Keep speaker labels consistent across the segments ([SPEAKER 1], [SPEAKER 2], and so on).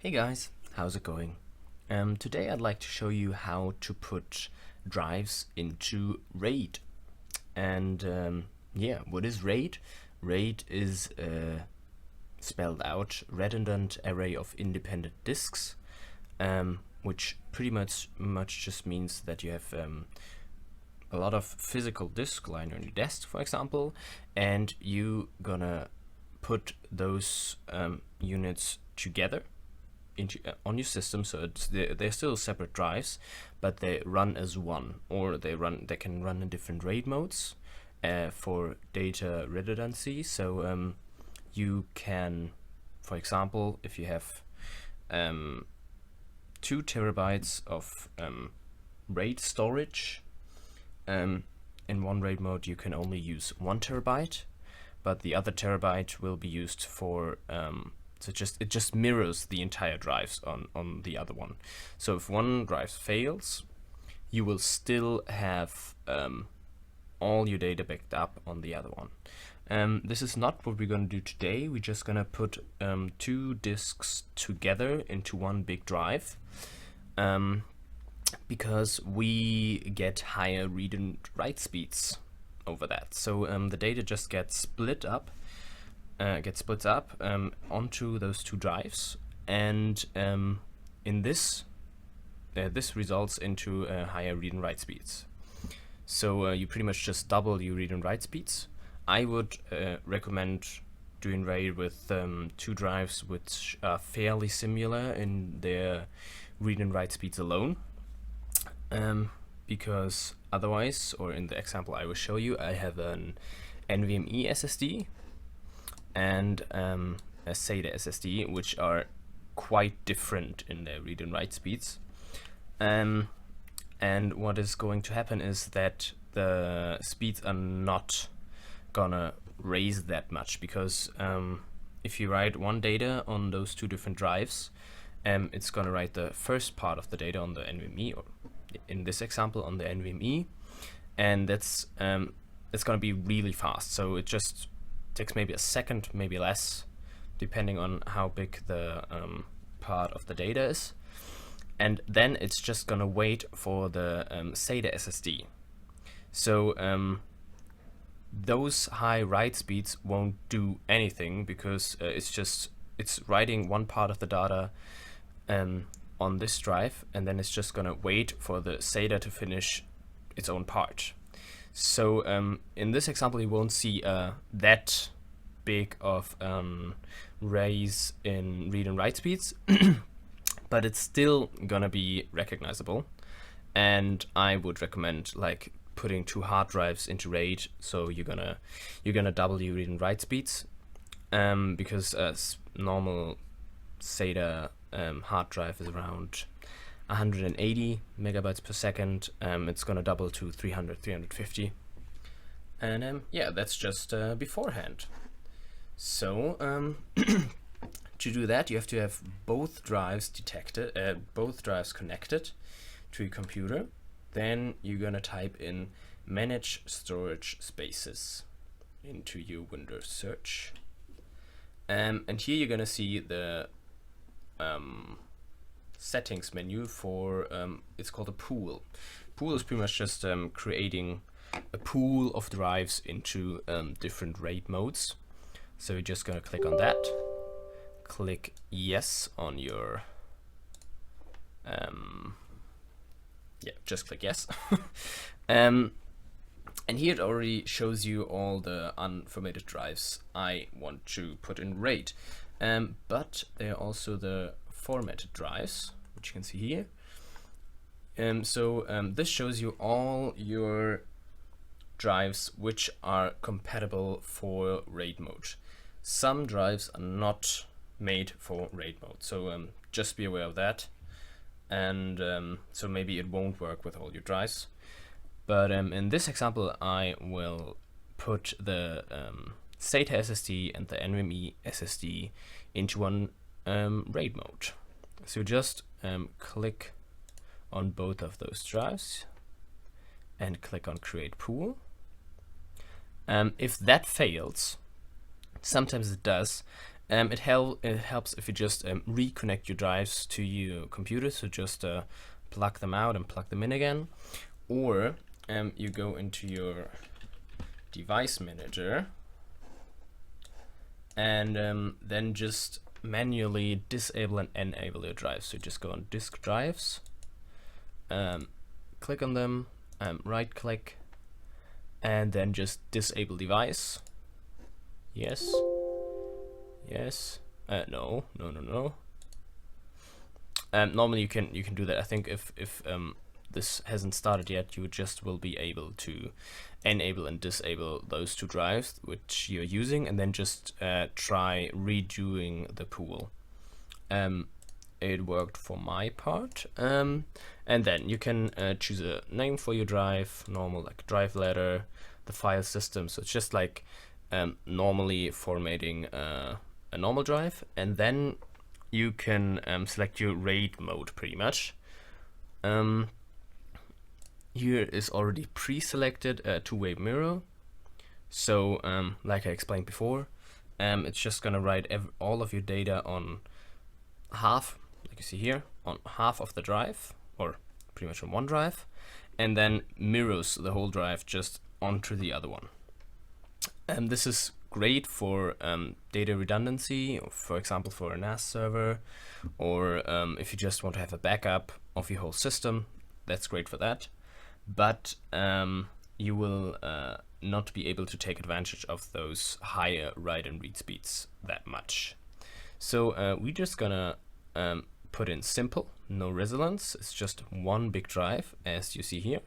[SPEAKER 1] Hey guys, how's it going? Today I'd like to show you how to put drives into RAID. And yeah, what is RAID? RAID is spelled out redundant array of independent disks, which pretty much just means that you have a lot of physical disk lying on your desk, for example, and you gonna put those units together into on your system, so they're still separate drives, but they run as one, or they can run in different RAID modes for data redundancy. So you can, for example, if you have 2 terabytes of RAID storage in one RAID mode, you can only use 1 terabyte, but the other terabyte will be used for so it just mirrors the entire drives on the other one. So if one drive fails, you will still have all your data backed up on the other one. This is not what we're going to do today. We're just going to put 2 disks together into one big drive, because we get higher read and write speeds over that. So the data just gets split up onto those 2 drives, and in this results into higher read and write speeds. So you pretty much just double your read and write speeds. I would recommend doing RAID with 2 drives which are fairly similar in their read and write speeds alone, because otherwise, or in the example I will show you, I have an NVMe SSD and a SATA SSD, which are quite different in their read and write speeds. And what is going to happen is that the speeds are not gonna raise that much, because if you write one data on those 2 different drives, it's gonna write the first part of the data on the NVMe, or in this example on the NVMe, and that's it's gonna be really fast. So it just takes maybe a second, maybe less, depending on how big the part of the data is. And then it's just gonna wait for the SATA SSD. So those high write speeds won't do anything, because it's writing one part of the data on this drive, and then it's just gonna wait for the SATA to finish its own part. So in this example, you won't see that big of raise in read and write speeds, but it's still gonna be recognizable. And I would recommend like putting 2 hard drives into RAID, so you're gonna double your read and write speeds, because normal SATA hard drive is around 180 megabytes per second. It's gonna double to 350, and yeah, that's just beforehand. So to do that, you have to have both drives connected to your computer. Then you're gonna type in manage storage spaces into your Windows search, and here you're gonna see the settings menu for it's called a pool. Pool is pretty much just creating a pool of drives into different RAID modes. So you're just gonna click on that, click yes on your just click yes. And here it already shows you all the unformatted drives I want to put in RAID, but there are also the formatted drives, which you can see here. This shows you all your drives which are compatible for RAID mode. Some drives are not made for RAID mode, so just be aware of that. And so maybe it won't work with all your drives. But in this example, I will put the SATA SSD and the NVMe SSD into one RAID mode. So just click on both of those drives and click on create pool. If that fails, sometimes it does, It helps if you just reconnect your drives to your computer, so just plug them out and plug them in again, or you go into your device manager and then just manually disable and enable your drives. So just go on disk drives, click on them, right click, and then just disable device. Yes. Yes. No. Normally you can do that. I think if this hasn't started yet, you just will be able to enable and disable those two drives which you're using, and then just try redoing the pool. It worked for my part. And then you can choose a name for your drive, normal, like drive letter, the file system. So it's just like normally formatting a normal drive, and then you can select your RAID mode pretty much. Here is already pre-selected a two-way mirror. So like I explained before, it's just gonna write all of your data on half, like you see here, on half of the drive, or pretty much on one drive, and then mirrors the whole drive just onto the other one. And this is great for data redundancy, or for example for a NAS server, or if you just want to have a backup of your whole system, that's great for that. But you will not be able to take advantage of those higher write and read speeds that much. So we're just gonna put in simple, no resonance. It's just one big drive, as you see here.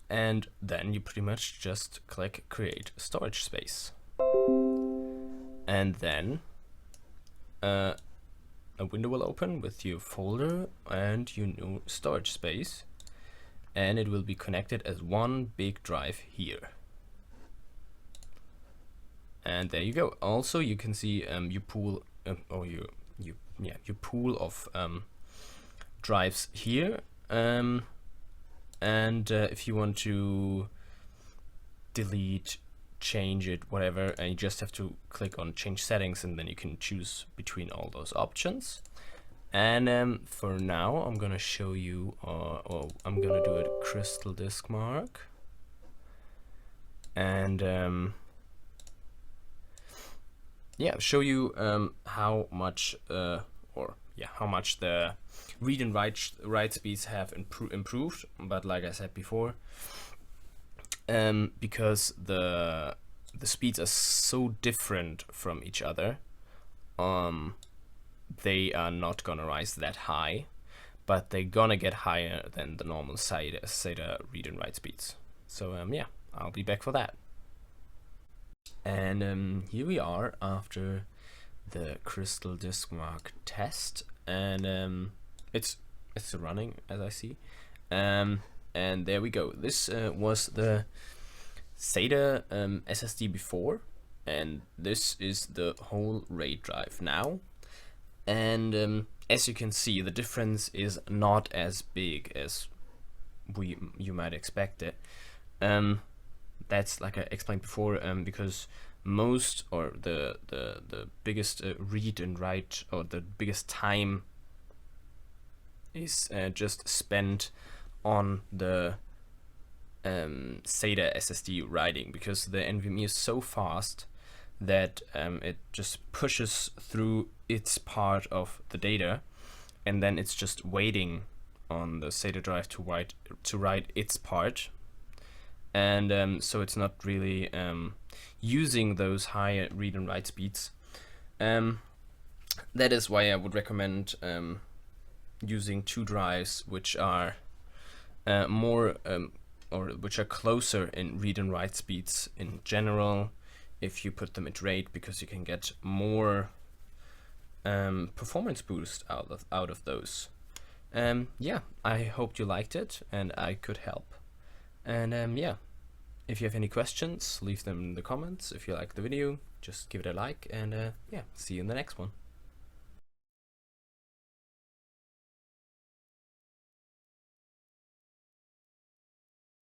[SPEAKER 1] And then you pretty much just click create storage space. And then a window will open with your folder and your new storage space, and it will be connected as one big drive here. And there you go. Also, you can see your pool your pool of drives here. And if you want to delete, change it, whatever, and you just have to click on change settings, and then you can choose between all those options. And for now, I'm gonna show you, or I'm gonna do a crystal disk mark, and yeah, show you how much how much the read and write speeds have improved. But like I said before, because the speeds are so different from each other, they are not gonna rise that high, but they're gonna get higher than the normal SATA read and write speeds. So yeah, I'll be back for that. And here we are after the crystal disk mark test, and it's running, as I see, and there we go. This was the SATA SSD before, and this is the whole RAID drive now. And as you can see, the difference is not as big as you might expect it. That's like I explained before, because most, or the biggest read and write, or the biggest time is just spent on the SATA SSD writing, because the NVMe is so fast that it just pushes through its part of the data, and then it's just waiting on the SATA drive to write its part. And so it's not really using those higher read and write speeds. That is why I would recommend using two drives which are more or which are closer in read and write speeds in general, if you put them at RAID, because you can get more performance boost out of those. Yeah, I hope you liked it and I could help. And yeah, if you have any questions, leave them in the comments. If you like the video, just give it a like, and yeah, see you in the next one.